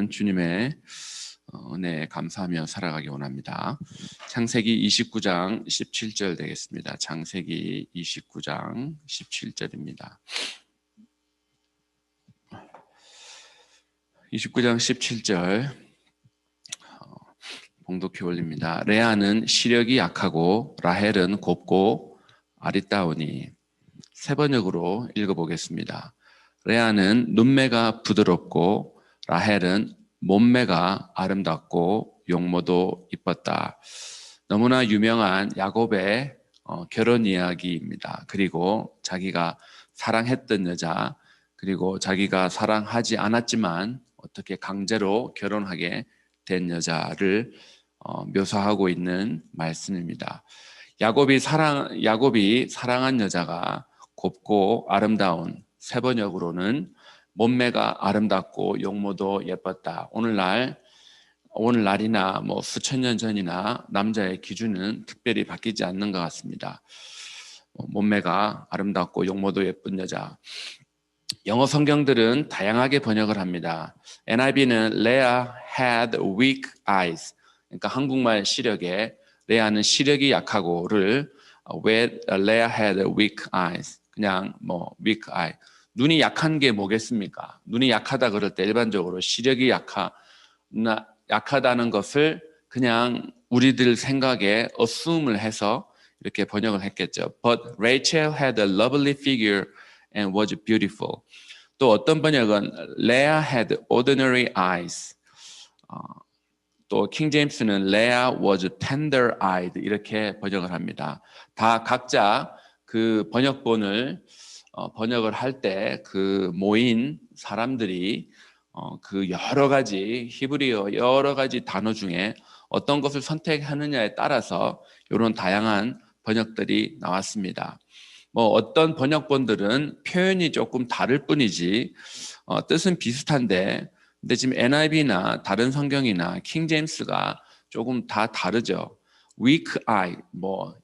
주님의 은혜에 감사하며 살아가기 원합니다. 창세기 29장 17절 되겠습니다. 창세기 29장 17절입니다. 29장 17절 봉독해 올립니다. 레아는 시력이 약하고 라헬은 곱고 아리따우니. 세 번역으로 읽어보겠습니다. 레아는 눈매가 부드럽고 라헬은 몸매가 아름답고 용모도 이뻤다. 너무나 유명한 야곱의 결혼 이야기입니다. 그리고 자기가 사랑했던 여자, 그리고 자기가 사랑하지 않았지만 어떻게 강제로 결혼하게 된 여자를 묘사하고 있는 말씀입니다. 야곱이 사랑한 여자가 곱고 아름다운, 세 번역으로는 몸매가 아름답고 용모도 예뻤다. 오늘날이나 수천 년 전이나 남자의 기준은 특별히 바뀌지 않는 것 같습니다. 몸매가 아름답고 용모도 예쁜 여자. 영어 성경들은 다양하게 번역을 합니다. NIV는 Leah had weak eyes. 그러니까 한국말 시력에 레아는 시력이 약하고를 Leah had weak eyes. 그냥 weak eye. 눈이 약한 게 뭐겠습니까? 눈이 약하다 그럴 때 일반적으로 시력이 약하다는 것을 그냥 우리들 생각에 assume을 해서 이렇게 번역을 했겠죠. But Rachel had a lovely figure and was beautiful. 또 어떤 번역은 Leah had ordinary eyes. 또 킹 제임스는 Leah was tender-eyed 이렇게 번역을 합니다. 다 각자 그 번역본을 번역을 할 때 그 모인 사람들이 그 여러 가지 히브리어 여러 가지 단어 중에 어떤 것을 선택하느냐에 따라서 이런 다양한 번역들이 나왔습니다. 어떤 번역본들은 표현이 조금 다를 뿐이지 뜻은 비슷한데, 근데 지금 NIV나 다른 성경이나 킹 제임스가 조금 다 다르죠. weak eye,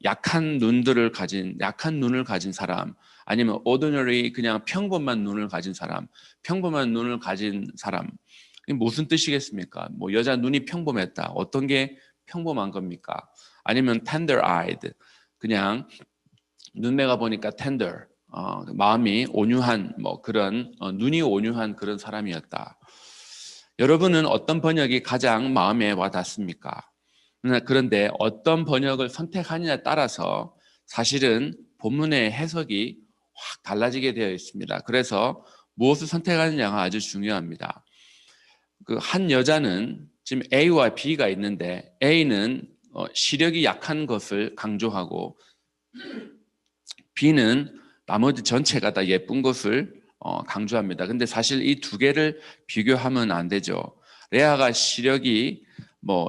약한 눈을 가진 사람, 아니면 ordinary, 그냥 평범한 눈을 가진 사람, 평범한 눈을 가진 사람. 이게 무슨 뜻이겠습니까? 여자 눈이 평범했다. 어떤 게 평범한 겁니까? 아니면 tender-eyed, 그냥 눈매가 보니까 tender, 마음이 온유한, 그런, 눈이 온유한 그런 사람이었다. 여러분은 어떤 번역이 가장 마음에 와 닿습니까? 그런데 어떤 번역을 선택하느냐에 따라서 사실은 본문의 해석이 확 달라지게 되어 있습니다. 그래서 무엇을 선택하느냐가 아주 중요합니다. 그 한 여자는 지금 A와 B가 있는데 A는 시력이 약한 것을 강조하고 B는 나머지 전체가 다 예쁜 것을 강조합니다. 근데 사실 이 두 개를 비교하면 안 되죠. 레아가 시력이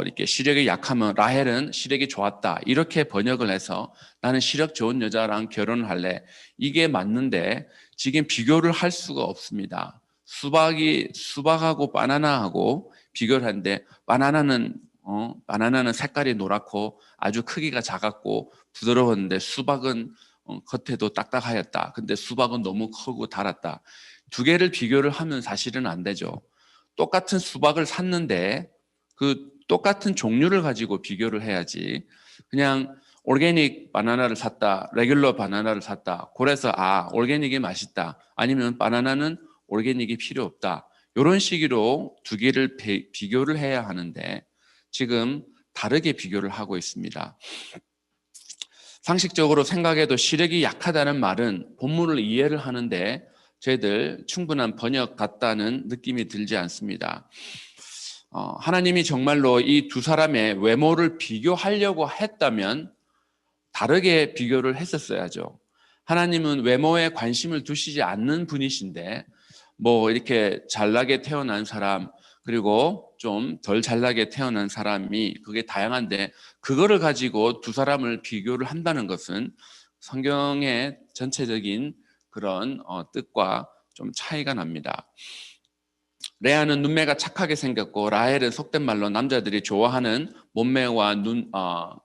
이렇게 시력이 약하면 라헬은 시력이 좋았다. 이렇게 번역을 해서 나는 시력 좋은 여자랑 결혼을 할래. 이게 맞는데 지금 비교를 할 수가 없습니다. 수박하고 바나나하고 비교를 하는데 바나나는 색깔이 노랗고 아주 크기가 작았고 부드러웠는데 수박은 겉에도 딱딱하였다. 근데 수박은 너무 크고 달았다. 두 개를 비교를 하면 사실은 안 되죠. 똑같은 수박을 샀는데 그 똑같은 종류를 가지고 비교를 해야지. 그냥 올게닉 바나나를 샀다, 레귤러 바나나를 샀다. 그래서 올게닉이 맛있다. 아니면 바나나는 올게닉이 필요 없다. 이런 식으로 두 개를 비교를 해야 하는데 지금 다르게 비교를 하고 있습니다. 상식적으로 생각해도 시력이 약하다는 말은 본문을 이해를 하는데 저희들 충분한 번역 같다는 느낌이 들지 않습니다. 하나님이 정말로 이 두 사람의 외모를 비교하려고 했다면 다르게 비교를 했었어야죠. 하나님은 외모에 관심을 두시지 않는 분이신데 이렇게 잘나게 태어난 사람, 그리고 좀 덜 잘나게 태어난 사람이 그게 다양한데 그거를 가지고 두 사람을 비교를 한다는 것은 성경의 전체적인 그런 뜻과 좀 차이가 납니다. 레아는 눈매가 착하게 생겼고 라헬은 속된 말로 남자들이 좋아하는 몸매와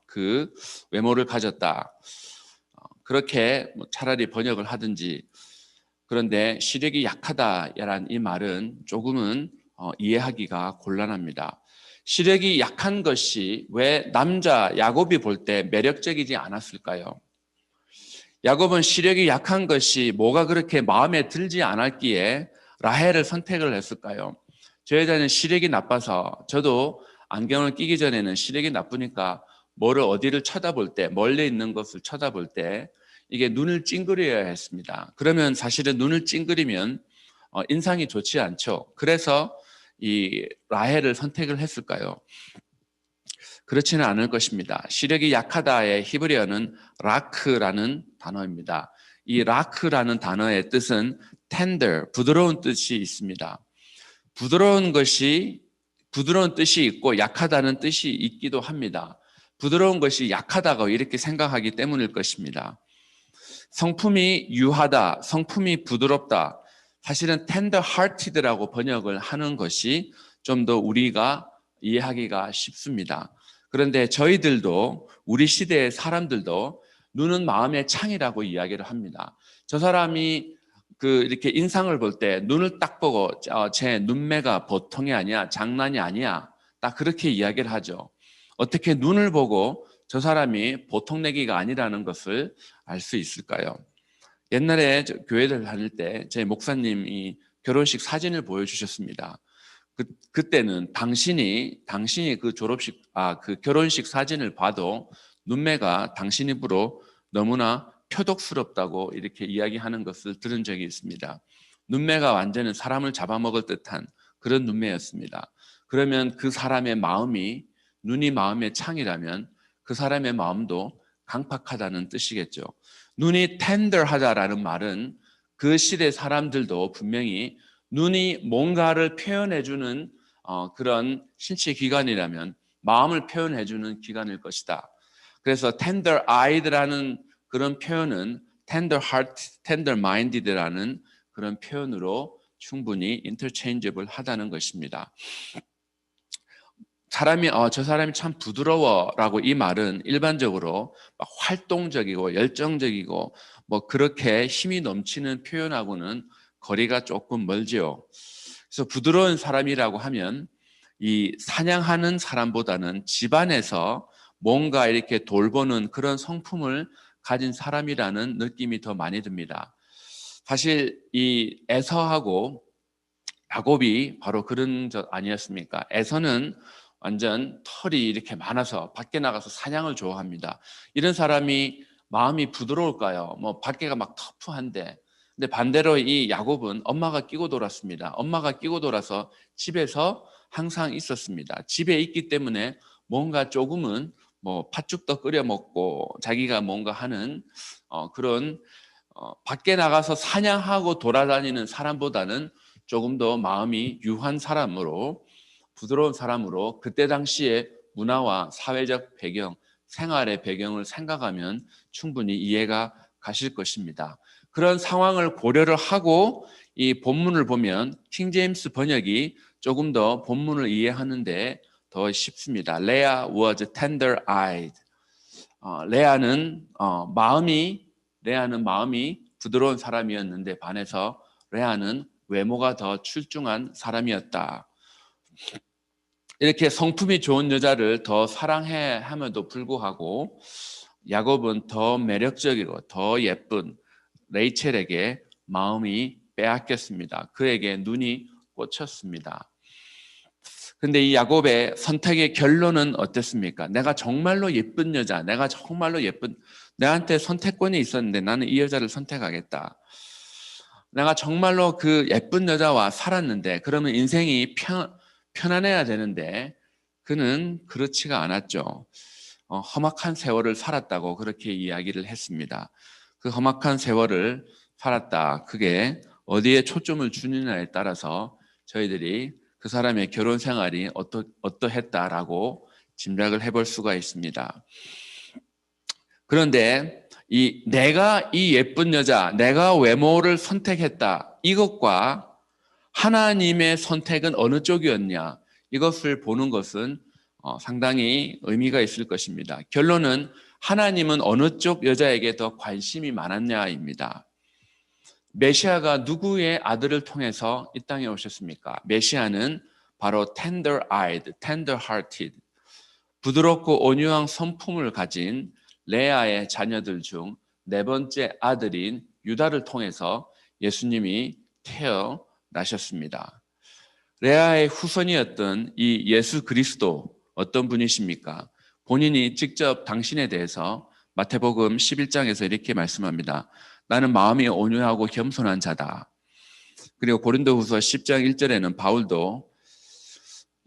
그 외모를 가졌다. 그렇게 차라리 번역을 하든지. 그런데 시력이 약하다라는 이 말은 조금은 이해하기가 곤란합니다. 시력이 약한 것이 왜 남자 야곱이 볼 때 매력적이지 않았을까요? 야곱은 시력이 약한 것이 뭐가 그렇게 마음에 들지 않았기에 라헬을 선택을 했을까요? 저 여자는 시력이 나빠서 저도 안경을 끼기 전에는 시력이 나쁘니까 뭐를 어디를 쳐다볼 때 멀리 있는 것을 쳐다볼 때 이게 눈을 찡그려야 했습니다. 그러면 사실은 눈을 찡그리면 인상이 좋지 않죠. 그래서 이 라헬을 선택을 했을까요? 그렇지는 않을 것입니다. 시력이 약하다의 히브리어는 라크라는 단어입니다. 이 라크라는 단어의 뜻은 tender, 부드러운 뜻이 있습니다. 부드러운 뜻이 있고 약하다는 뜻이 있기도 합니다. 부드러운 것이 약하다고 이렇게 생각하기 때문일 것입니다. 성품이 유하다, 성품이 부드럽다. 사실은 tender hearted라고 번역을 하는 것이 좀 더 우리가 이해하기가 쉽습니다. 그런데 저희들도 우리 시대의 사람들도 눈은 마음의 창이라고 이야기를 합니다. 저 사람이 이렇게 인상을 볼 때 눈을 딱 보고 제 눈매가 보통이 아니야, 장난이 아니야. 딱 그렇게 이야기를 하죠. 어떻게 눈을 보고 저 사람이 보통 내기가 아니라는 것을 알 수 있을까요? 옛날에 교회를 다닐 때 제 목사님이 결혼식 사진을 보여주셨습니다. 그때는 당신이 그 그 결혼식 사진을 봐도 눈매가 당신 입으로 너무나 표독스럽다고 이렇게 이야기하는 것을 들은 적이 있습니다. 눈매가 완전히 사람을 잡아먹을 듯한 그런 눈매였습니다. 그러면 그 사람의 눈이 마음의 창이라면 그 사람의 마음도 강팍하다는 뜻이겠죠. 눈이 텐더하다라는 말은 그 시대 사람들도 분명히 눈이 뭔가를 표현해주는 그런 신체 기관이라면 마음을 표현해주는 기관일 것이다. 그래서 tender eyed라는 그런 표현은 tender heart, tender minded라는 그런 표현으로 충분히 interchangeable 하다는 것입니다. 저 사람이 참 부드러워라고 이 말은 일반적으로 활동적이고 열정적이고 그렇게 힘이 넘치는 표현하고는 거리가 조금 멀지요. 그래서 부드러운 사람이라고 하면 이 사냥하는 사람보다는 집안에서 뭔가 이렇게 돌보는 그런 성품을 가진 사람이라는 느낌이 더 많이 듭니다. 사실 이 에서하고 야곱이 바로 그런 적 아니었습니까? 에서는 완전 털이 이렇게 많아서 밖에 나가서 사냥을 좋아합니다. 이런 사람이 마음이 부드러울까요? 밖에가 막 터프한데. 근데 반대로 이 야곱은 엄마가 끼고 돌았습니다. 엄마가 끼고 돌아서 집에서 항상 있었습니다. 집에 있기 때문에 뭔가 조금은 팥죽도 끓여 먹고 자기가 뭔가 하는 그런 밖에 나가서 사냥하고 돌아다니는 사람보다는 조금 더 마음이 유한 사람으로 부드러운 사람으로 그때 당시의 문화와 사회적 배경, 생활의 배경을 생각하면 충분히 이해가 가실 것입니다. 그런 상황을 고려를 하고 이 본문을 보면 킹 제임스 번역이 조금 더 본문을 이해하는데 더 쉽습니다. Leah was tender-eyed. 레아는 마음이 부드러운 사람이었는데 반해서 레아는 외모가 더 출중한 사람이었다. 이렇게 성품이 좋은 여자를 더 사랑해 함에도 불구하고 야곱은 더 매력적이고 더 예쁜 레이첼에게 마음이 빼앗겼습니다. 그에게 눈이 꽂혔습니다. 근데 이 야곱의 선택의 결론은 어땠습니까? 내가 정말로 예쁜 여자, 내한테 선택권이 있었는데 나는 이 여자를 선택하겠다. 내가 정말로 그 예쁜 여자와 살았는데 그러면 인생이 편안해야 되는데 그는 그렇지가 않았죠. 험악한 세월을 살았다고 그렇게 이야기를 했습니다. 그 험악한 세월을 살았다. 그게 어디에 초점을 주느냐에 따라서 저희들이 그 사람의 결혼 생활이 어떠했다라고 짐작을 해볼 수가 있습니다. 그런데 내가 이 예쁜 여자, 내가 외모를 선택했다. 이것과 하나님의 선택은 어느 쪽이었냐? 이것을 보는 것은 상당히 의미가 있을 것입니다. 결론은 하나님은 어느 쪽 여자에게 더 관심이 많았냐입니다. 메시아가 누구의 아들을 통해서 이 땅에 오셨습니까? 메시아는 바로 tender-eyed, tender-hearted, 부드럽고 온유한 성품을 가진 레아의 자녀들 중 네 번째 아들인 유다를 통해서 예수님이 태어나셨습니다. 레아의 후손이었던 이 예수 그리스도 어떤 분이십니까? 본인이 직접 당신에 대해서 마태복음 11장에서 이렇게 말씀합니다. 나는 마음이 온유하고 겸손한 자다. 그리고 고린도후서 10장 1절에는 바울도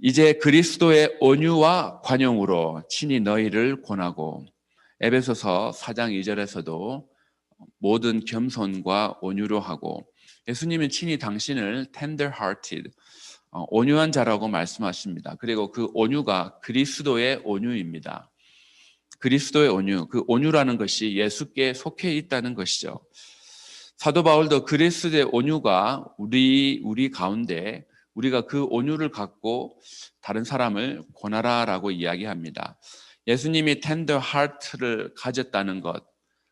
이제 그리스도의 온유와 관용으로 친히 너희를 권하고, 에베소서 4장 2절에서도 모든 겸손과 온유로 하고, 예수님은 친히 당신을 tender-hearted, 온유한 자라고 말씀하십니다. 그리고 그 온유가 그리스도의 온유입니다. 그리스도의 온유, 그 온유라는 것이 예수께 속해 있다는 것이죠. 사도 바울도 그리스도의 온유가 우리 가운데, 우리가 그 온유를 갖고 다른 사람을 권하라라고 이야기합니다. 예수님이 텐더 하트를 가졌다는 것,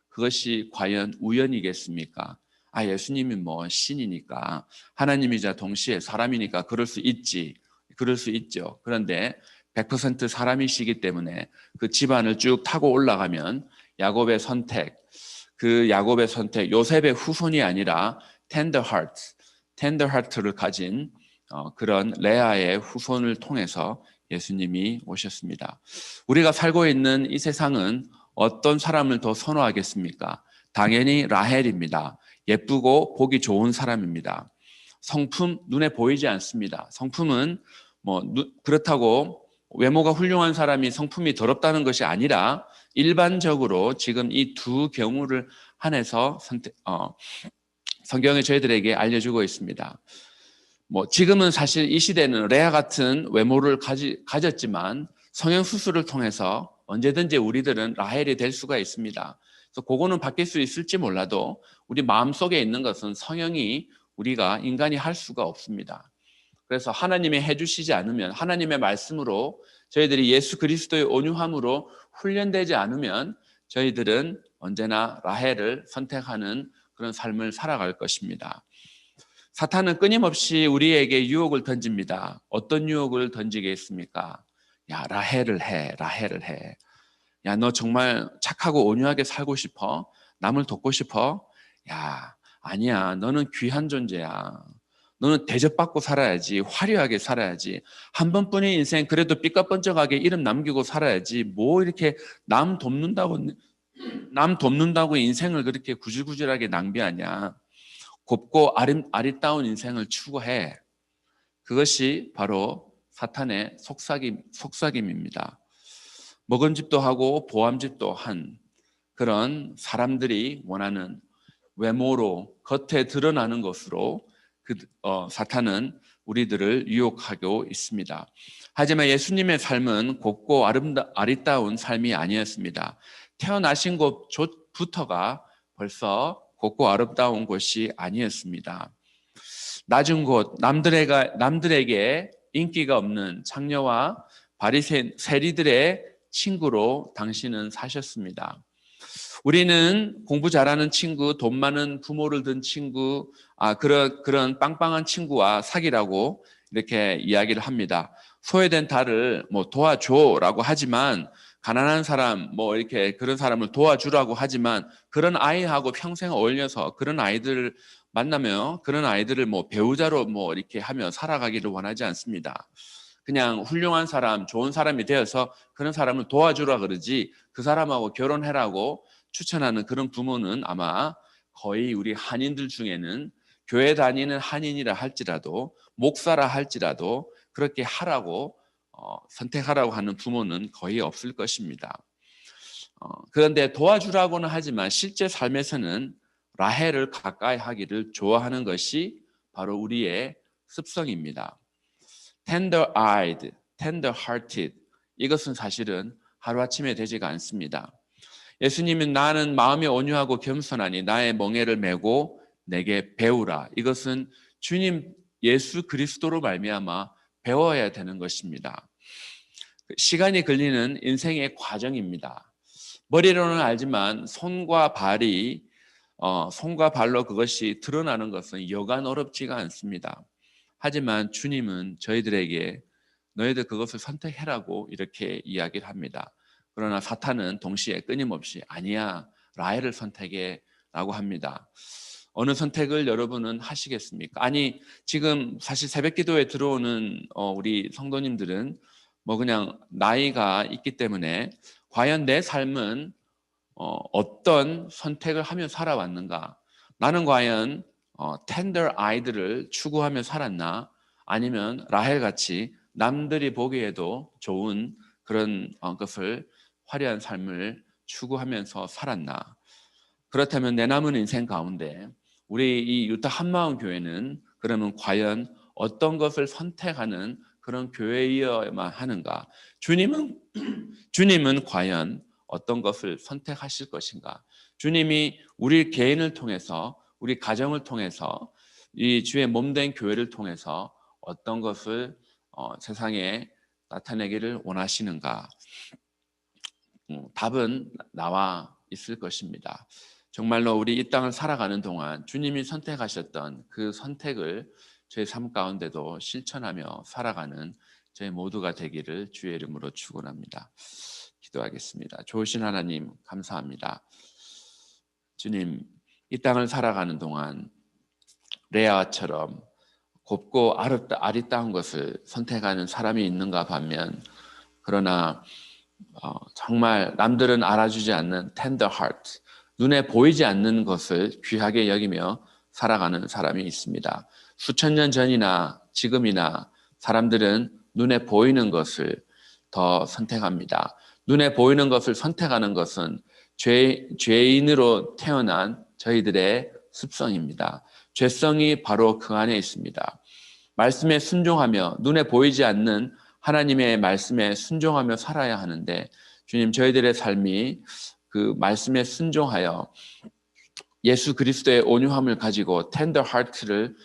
그것이 과연 우연이겠습니까? 예수님이 뭐 신이니까, 하나님이자 동시에 사람이니까 그럴 수 있죠. 그런데 100% 사람이시기 때문에 그 집안을 쭉 타고 올라가면 야곱의 선택, 요셉의 후손이 아니라 텐더 하트를 가진 그런 레아의 후손을 통해서 예수님이 오셨습니다. 우리가 살고 있는 이 세상은 어떤 사람을 더 선호하겠습니까? 당연히 라헬입니다. 예쁘고 보기 좋은 사람입니다. 성품 눈에 보이지 않습니다. 성품은 그렇다고 외모가 훌륭한 사람이 성품이 더럽다는 것이 아니라 일반적으로 지금 이 두 경우를 한해서 성경이 저희들에게 알려주고 있습니다. 지금은 사실 이 시대는 레아 같은 외모를 가졌지만 성형수술을 통해서 언제든지 우리들은 라헬이 될 수가 있습니다. 그래서 그거는 바뀔 수 있을지 몰라도 우리 마음속에 있는 것은 성형이 우리가 인간이 할 수가 없습니다. 그래서 하나님이 해주시지 않으면, 하나님의 말씀으로 저희들이 예수 그리스도의 온유함으로 훈련되지 않으면 저희들은 언제나 라헬을 선택하는 그런 삶을 살아갈 것입니다. 사탄은 끊임없이 우리에게 유혹을 던집니다. 어떤 유혹을 던지겠습니까? 야, 라헬을 해. 야, 너 정말 착하고 온유하게 살고 싶어? 남을 돕고 싶어? 야, 아니야. 너는 귀한 존재야. 너는 대접받고 살아야지. 화려하게 살아야지. 한 번뿐인 인생 그래도 삐까뻔쩍하게 이름 남기고 살아야지. 뭐 이렇게 남 돕는다고 인생을 그렇게 구질구질하게 낭비하냐. 곱고 아리따운 인생을 추구해. 그것이 바로 사탄의 속삭임입니다. 먹은집도 하고 보암집도 한 그런 사람들이 원하는 외모로 겉에 드러나는 것으로 사탄은 우리들을 유혹하고 있습니다. 하지만 예수님의 삶은 곱고 아리따운 삶이 아니었습니다. 태어나신 곳부터가 벌써 곱고 아름다운 곳이 아니었습니다. 낮은 곳, 남들에게 인기가 없는 창녀와 세리들의 친구로 당신은 사셨습니다. 우리는 공부 잘하는 친구, 돈 많은 부모를 둔 친구, 그런 빵빵한 친구와 사귀라고 이렇게 이야기를 합니다. 소외된 달을 도와줘라고 하지만, 가난한 사람 이렇게 그런 사람을 도와주라고 하지만, 그런 아이하고 평생 어울려서 그런 아이들을 만나며 그런 아이들을 배우자로 이렇게 하며 살아가기를 원하지 않습니다. 그냥 훌륭한 사람, 좋은 사람이 되어서 그런 사람을 도와주라 그러지, 그 사람하고 결혼해라고 추천하는 그런 부모는 아마 거의 우리 한인들 중에는, 교회 다니는 한인이라 할지라도, 목사라 할지라도 그렇게 하라고 선택하라고 하는 부모는 거의 없을 것입니다. 그런데 도와주라고는 하지만 실제 삶에서는 라헬을 가까이 하기를 좋아하는 것이 바로 우리의 습성입니다. tender-eyed, tender-hearted, 이것은 사실은 하루아침에 되지가 않습니다. 예수님은 나는 마음이 온유하고 겸손하니 나의 멍에를 메고 내게 배우라. 이것은 주님 예수 그리스도로 말미암아 배워야 되는 것입니다. 시간이 걸리는 인생의 과정입니다. 머리로는 알지만 손과 발로 그것이 드러나는 것은 여간 어렵지가 않습니다. 하지만 주님은 저희들에게 너희들 그것을 선택해라고 이렇게 이야기를 합니다. 그러나 사탄은 동시에 끊임없이 아니야, 라헬을 선택해 라고 합니다. 어느 선택을 여러분은 하시겠습니까? 아니, 지금 사실 새벽 기도에 들어오는 우리 성도님들은 뭐 그냥 나이가 있기 때문에 과연 내 삶은 어떤 선택을 하며 살아왔는가? 나는 과연 텐더 아이들을 추구하며 살았나? 아니면 라헬 같이 남들이 보기에도 좋은 그런 것을 화려한 삶을 추구하면서 살았나? 그렇다면 내 남은 인생 가운데 우리 이 유타 한마음 교회는 그러면 과연 어떤 것을 선택하는 그런 교회이어야만 하는가? 주님은 과연 어떤 것을 선택하실 것인가? 주님이 우리 개인을 통해서, 우리 가정을 통해서, 이 주의 몸된 교회를 통해서 어떤 것을 세상에 나타내기를 원하시는가? 답은 나와 있을 것입니다. 정말로 우리 이 땅을 살아가는 동안 주님이 선택하셨던 그 선택을 저희 삶 가운데도 실천하며 살아가는 저희 모두가 되기를 주의 이름으로 축원합니다. 기도하겠습니다. 좋으신 하나님 감사합니다. 주님, 이 땅을 살아가는 동안 레아처럼 곱고 아리따운 것을 선택하는 사람이 있는가 반면, 그러나 정말 남들은 알아주지 않는 tender heart, 눈에 보이지 않는 것을 귀하게 여기며 살아가는 사람이 있습니다. 수천 년 전이나 지금이나 사람들은 눈에 보이는 것을 더 선택합니다. 눈에 보이는 것을 선택하는 것은 죄인으로 태어난 저희들의 습성입니다. 죄성이 바로 그 안에 있습니다. 말씀에 순종하며 눈에 보이지 않는 하나님의 말씀에 순종하며 살아야 하는데, 주님, 저희들의 삶이 그 말씀에 순종하여 예수 그리스도의 온유함을 가지고 텐더 하트를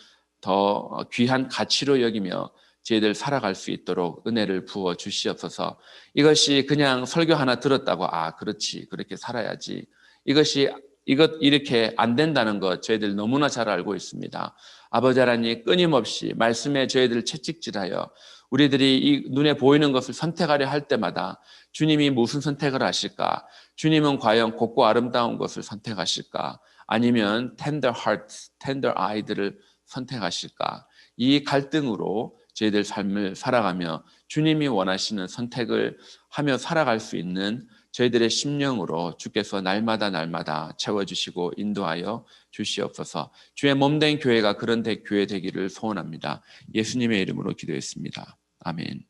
더 귀한 가치로 여기며 저희들 살아갈 수 있도록 은혜를 부어 주시옵소서. 이것이 그냥 설교 하나 들었다고 그렇지, 그렇게 살아야지, 이것 이렇게 안 된다는 것 저희들 너무나 잘 알고 있습니다. 아버지 하나님, 끊임없이 말씀에 저희들을 채찍질하여 우리들이 이 눈에 보이는 것을 선택하려 할 때마다 주님이 무슨 선택을 하실까? 주님은 과연 곱고 아름다운 것을 선택하실까? 아니면 tender heart, tender eye들을 선택하실까? 이 갈등으로 저희들 삶을 살아가며 주님이 원하시는 선택을 하며 살아갈 수 있는 저희들의 심령으로 주께서 날마다 채워주시고 인도하여 주시옵소서. 주의 몸된 교회가 그런 교회 되기를 소원합니다. 예수님의 이름으로 기도했습니다. 아멘.